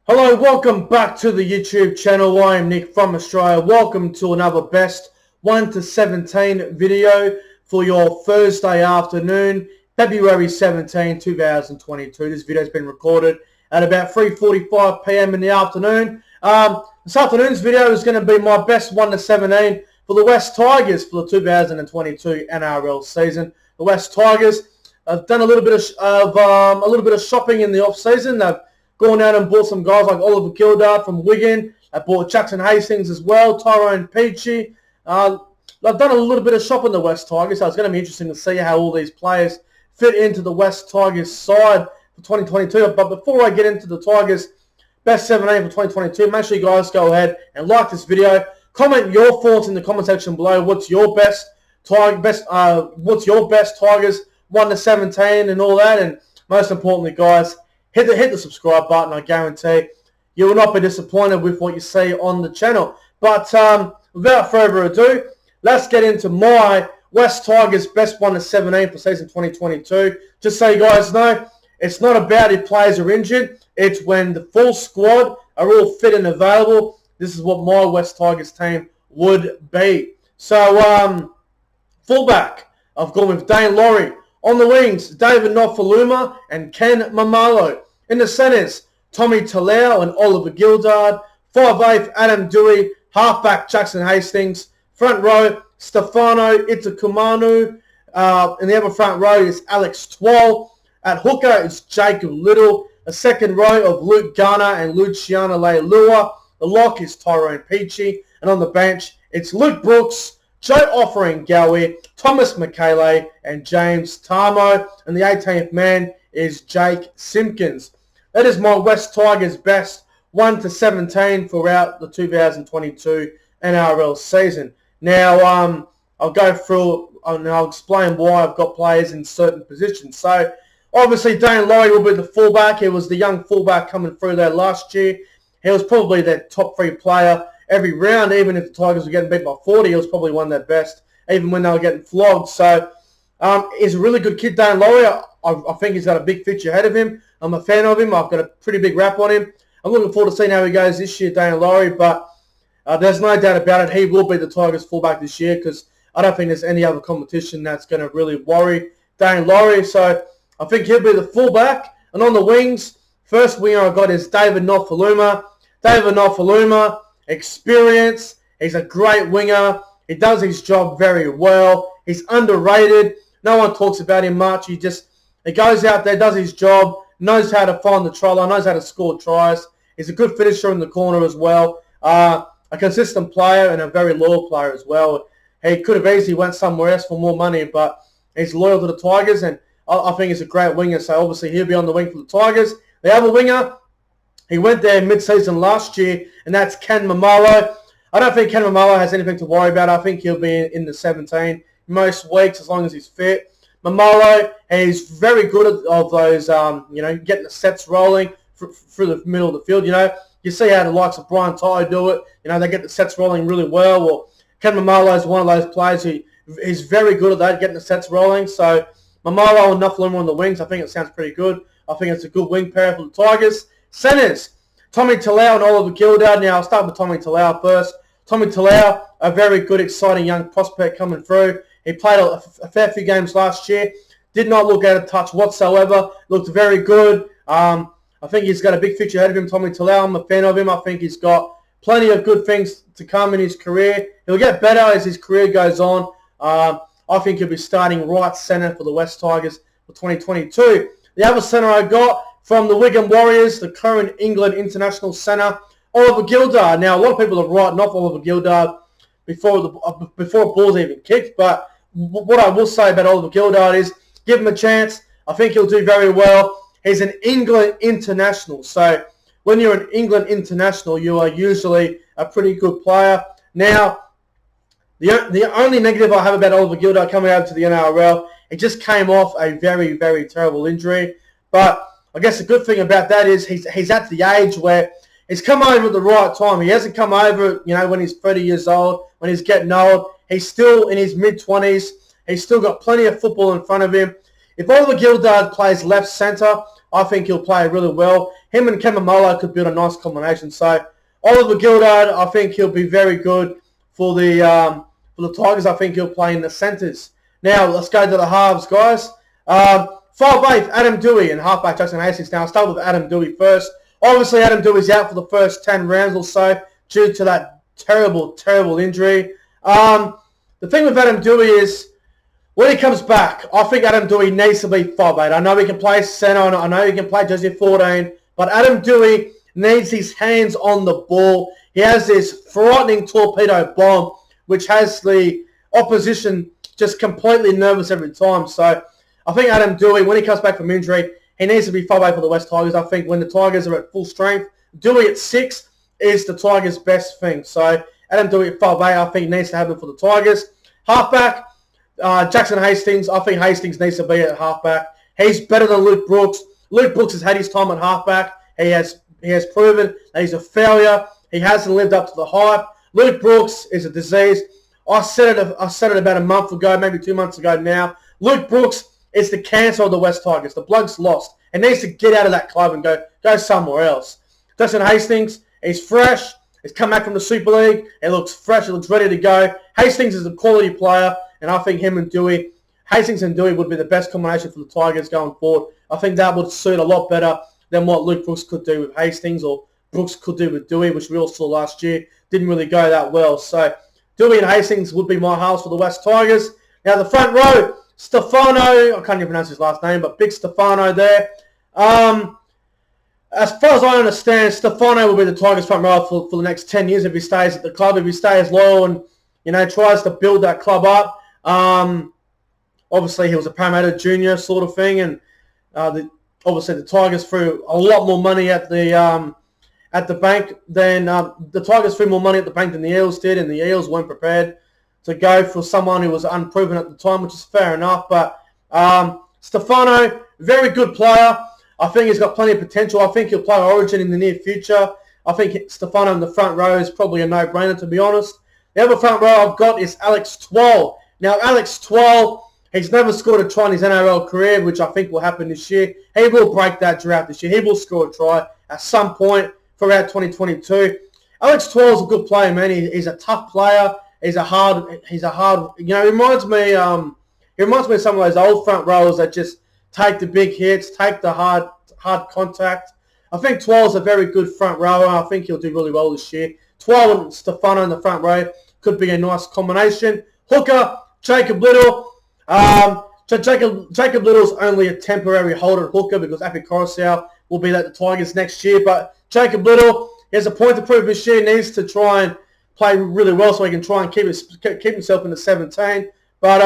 Hello, welcome back to the YouTube channel. I am Nick from Australia. Welcome to another best 1 to 17 video for your Thursday afternoon, February 17, 2022. This video has been recorded at about 3:45 p.m. in the afternoon. This afternoon's video is going to be my best 1 to 17 for the West Tigers for the 2022 NRL season. The West Tigers have done a little bit of shopping in the off season. They've gone out and bought some guys like Oliver Gildart from Wigan. They bought Jackson Hastings as well, Tyrone Peachey. They've done a little bit of shopping, the West Tigers, so it's going to be interesting to see how all these players fit into the West Tigers side for 2022. But before I get into the Tigers best 17 for 2022, make sure you guys go ahead and like this video. Comment your thoughts in the comment section below. What's your best Tigers 1 to 17 and all that? And most importantly, guys, hit the subscribe button. I guarantee you will not be disappointed with what you see on the channel. But without further ado, let's get into my West Tigers best 1 to 17 for season 2022. Just so you guys know, it's not about if players are injured. It's when the full squad are all fit and available. This is what my West Tigers team would be. So, fullback, I've gone with Daine Laurie. On the wings, David Nofaluma and Ken Mamalo. In the centres, Tommy Talau and Oliver Gildart. 5'8", Adam Dewey. Halfback, Jackson Hastings. Front row, Stefano Itakumanu. In the other front row is Alex Twal. At hooker is Jacob Little. A second row of Luke Garner and Luciano Leilua. The lock is Tyrone Peachey. And on the bench, it's Luke Brooks, Joe Offering-Gowie, Thomas McKaylee, and James Tarmo. And the 18th man is Jake Simpkins. That is my West Tigers best 1 to 17 throughout the 2022 NRL season. Now, I'll go through and I'll explain why I've got players in certain positions. So, obviously, Daine Laurie will be the fullback. He was the young fullback coming through there last year. He was probably their top 3 player every round. Even if the Tigers were getting beat by 40, he was probably one of their best, even when they were getting flogged. So, he's a really good kid, Daine Laurie. I think he's got a big future ahead of him. I'm a fan of him. I've got a pretty big rap on him. I'm looking forward to seeing how he goes this year, Daine Laurie. But there's no doubt about it. He will be the Tigers fullback this year because I don't think there's any other competition that's going to really worry Daine Laurie. So I think he'll be the fullback. And on the wings, first winger I got is David Nofaluma. David Nofaluma, experience. He's a great winger. He does his job very well. He's underrated. No one talks about him much. He goes out there, does his job, knows how to find the try line, knows how to score tries. He's a good finisher in the corner as well. A consistent player and a very loyal player as well. He could have easily went somewhere else for more money, but he's loyal to the Tigers, and I think he's a great winger. So obviously he'll be on the wing for the Tigers. The other winger, he went there mid-season last year, and that's Ken Mamalo. I don't think Ken Mamalo has anything to worry about. I think he'll be in the 17 most weeks as long as he's fit. Mamalo is very good at those, getting the sets rolling through the middle of the field. You see how the likes of Brian Ty do it. They get the sets rolling really well. Well, Ken Mamalo is one of those players who is very good at that, getting the sets rolling. So Mamalo and Nofaluma on the wings, I think it sounds pretty good. I think it's a good wing pair for the Tigers. Centres, Tommy Talau and Oliver Gildart. Now, I'll start with Tommy Talau first. Tommy Talau, a very good, exciting young prospect coming through. He played a fair few games last year. Did not look out of touch whatsoever. Looked very good. I think he's got a big future ahead of him, Tommy Talau. I'm a fan of him. I think he's got plenty of good things to come in his career. He'll get better as his career goes on. I think he'll be starting right centre for the West Tigers for 2022. The other centre I got from the Wigan Warriors, the current England international centre, Oliver Gildart. Now, a lot of people are writing off Oliver Gildart before a ball's even kicked, but what I will say about Oliver Gildart is give him a chance. I think he'll do very well. He's an England international. So when you're an England international, you are usually a pretty good player. Now, the only negative I have about Oliver Gildart coming over to the NRL, he just came off a very, very terrible injury. But I guess the good thing about that is he's at the age where he's come over at the right time. He hasn't come over, when he's 30 years old, when he's getting old. He's still in his mid-20s. He's still got plenty of football in front of him. If Oliver Gildart plays left centre, I think he'll play really well. Him and Mamalo could build a nice combination. So Oliver Gildart, I think he'll be very good for the Tigers. I think he'll play in the centres. Now let's go to the halves, guys. 5'8", Adam Dewey, and halfback Jackson Hastings. Now I'll start with Adam Dewey first. Obviously, Adam Dewey's out for the first 10 rounds or so due to that terrible injury. The thing with Adam Dewey is, when he comes back, I think Adam Dewey needs to be 5'8". I know he can play centre, I know he can play jersey 14, but Adam Dewey needs his hands on the ball. He has this frightening torpedo bomb, which has the opposition just completely nervous every time. So I think Adam Dewey, when he comes back from injury, he needs to be 5'8" for the West Tigers. I think when the Tigers are at full strength, Dewey at 6 is the Tigers' best thing. So Adam Dewey at 5'8", I think needs to happen for the Tigers. Halfback, Jackson Hastings. I think Hastings needs to be at halfback. He's better than Luke Brooks. Luke Brooks has had his time at halfback. He has proven that he's a failure. He hasn't lived up to the hype. Luke Brooks is a disease. I said it about a month ago, maybe 2 months ago now. Luke Brooks is the cancer of the West Tigers. The bloke's lost. He needs to get out of that club and go somewhere else. Jackson Hastings, he's fresh. He's come back from the Super League. He looks fresh. He looks ready to go. Hastings is a quality player, and I think Hastings and Dewey would be the best combination for the Tigers going forward. I think that would suit a lot better than what Luke Brooks could do with Hastings or Brooks could do with Dewey, which we all saw last year. Didn't really go that well. So Dewey and Hastings would be my halves for the West Tigers. Now the front row, Stefano, I can't even pronounce his last name, but big Stefano there. As far as I understand, Stefano will be the Tigers front row for the next 10 years if he stays at the club, if he stays loyal and tries to build that club up. Obviously, he was a Parramatta junior sort of thing, and obviously the Tigers threw a lot more money at the bank than the Tigers threw more money at the bank than the Eels did, and the Eels weren't prepared to go for someone who was unproven at the time, which is fair enough. But Stefano, very good player. I think he's got plenty of potential. I think he'll play Origin in the near future. I think Stefano in the front row is probably a no-brainer, to be honest. The other front row I've got is Alex Twal. Now, Alex Twal, he's never scored a try in his NRL career, which I think will happen this year. He will break that drought this year. He will score a try at some point throughout 2022. Alex Twal's a good player, man. He's a tough player. He's a hard. He reminds me of some of those old front rowers that just take the big hits, take the hard contact. I think Twal's a very good front rower. I think he'll do really well this year. Twal and Stefano in the front row could be a nice combination. Hooker, Jacob Little. Jacob Little's only a temporary hold at hooker because Api Coruscant will be at the Tigers next year. But Jacob Little, he has a point to prove this year. Needs to try and play really well so he can try and keep himself in the 17. But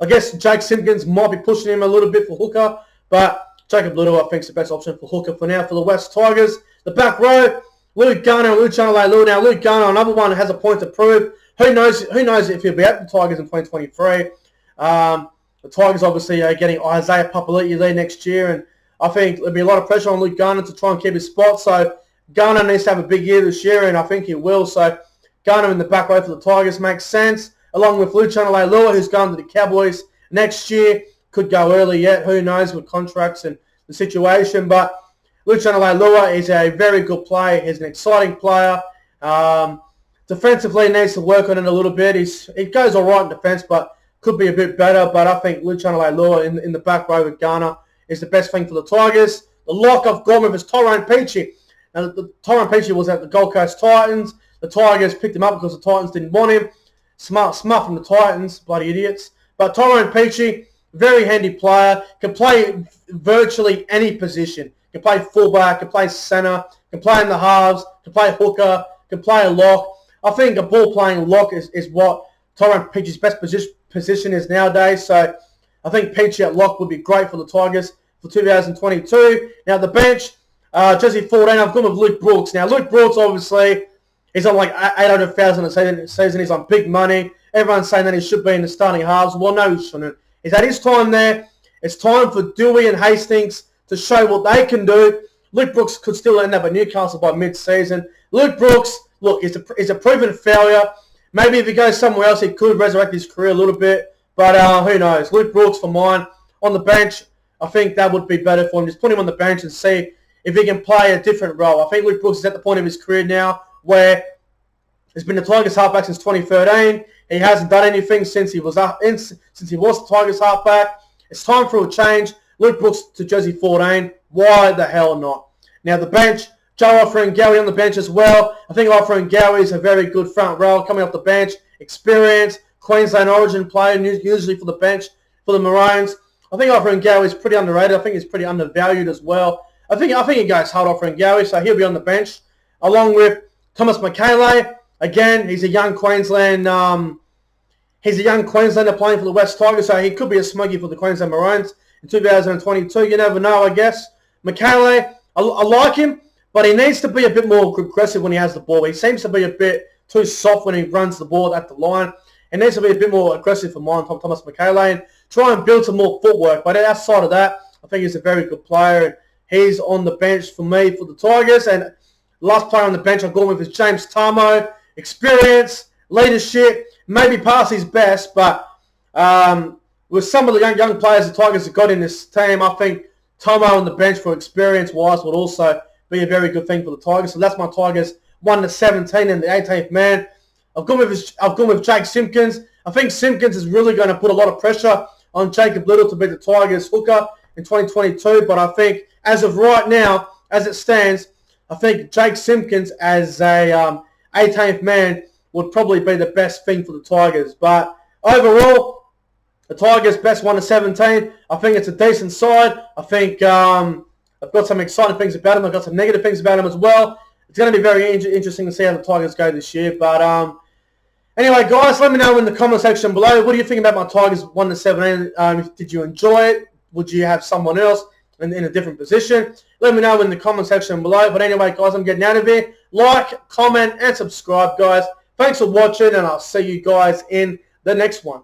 I guess Jake Simpkins might be pushing him a little bit for hooker. But Jacob Little, I think, is the best option for hooker for now for the West Tigers. The back row, Luke Garner and Luciano Leilua. Now, Luke Garner, another one, has a point to prove. Who knows if he'll be at the Tigers in 2023. The Tigers obviously are getting Isaiah Papali'i there next year, and I think there'll be a lot of pressure on Luke Garner to try and keep his spot. So Garner needs to have a big year this year, and I think he will. So Garner in the back row for the Tigers makes sense, along with Luciano Leilua, who's going to the Cowboys next year. Could go early yet. Who knows with contracts and the situation. But Luciano Leilua is a very good player. He's an exciting player. Defensively, needs to work on it a little bit. He goes all right in defence, but could be a bit better. But I think Luciano Leilua in the back row with Garner is the best thing for the Tigers. The lock I've gone with is Tyrone Peachey. Now, Tyrone Peachey was at the Gold Coast Titans. The Tigers picked him up because the Titans didn't want him. Smart from the Titans, bloody idiots. But Tyrone Peachey, very handy player, can play virtually any position. Can play fullback, can play centre, can play in the halves, can play hooker, can play a lock. I think a ball-playing lock is what Tyrone Peachey's best position is nowadays. So I think Peachey at lock would be great for the Tigers for 2022. Now the bench, Jersey 14, I've gone with Luke Brooks. Now Luke Brooks obviously is on like 800,000 a season. He's on big money. Everyone's saying that he should be in the starting halves. Well, no, he shouldn't. He's had his time there. It's time for Dewey and Hastings to show what they can do. Luke Brooks could still end up at Newcastle by mid-season. Luke Brooks, look, is a proven failure. Maybe if he goes somewhere else, he could resurrect his career a little bit. But who knows? Luke Brooks for mine. On the bench, I think that would be better for him. Just put him on the bench and see if he can play a different role. I think Luke Brooks is at the point of his career now where he's been the Tigers halfback since 2013. He hasn't done anything since he was the Tigers halfback. It's time for a change. Luke Brooks to jersey 14. Why the hell not? Now the bench, Joe Offering-Gowie on the bench as well. I think Offering-Gowie is a very good front row coming off the bench. Experience, Queensland origin player, usually for the bench for the Maroons. I think Offering-Gowie is pretty underrated. I think he's pretty undervalued as well. I think he goes hard, Offering-Gowie, so he'll be on the bench along with Thomas McKaylee. Again, he's a young Queenslander playing for the West Tigers, so he could be a smoky for the Queensland Maroons in 2022. You never know, I guess. McKaylee, I like him, but he needs to be a bit more aggressive when he has the ball. He seems to be a bit too soft when he runs the ball at the line. He needs to be a bit more aggressive for mine, Thomas McKaylee, and try and build some more footwork. But outside of that, I think he's a very good player, and he's on the bench for me for the Tigers. And last player on the bench I've gone with is James Tamo. Experience, leadership, maybe past his best, but with some of the young players the Tigers have got in this team, I think Tomo on the bench for experience-wise would also be a very good thing for the Tigers. So that's my Tigers 1-17 and the 18th man. I've gone with Jake Simpkins. I think Simpkins is really going to put a lot of pressure on Jacob Little to be the Tigers hooker in 2022, but I think as of right now, as it stands, I think Jake Simpkins as a 18th man would probably be the best thing for the Tigers. But overall, the Tigers best 1-17. I think it's a decent side. I think I've got some exciting things about him. I've got some negative things about him as well. It's going to be very interesting to see how the Tigers go this year. But anyway, guys, let me know in the comment section below. What do you think about my Tigers 1-17? Did you enjoy it? Would you have someone else in a different position? Let me know in the comment section below. But anyway, guys, I'm getting out of here. Like, comment, and subscribe, guys. Thanks for watching, and I'll see you guys in the next one.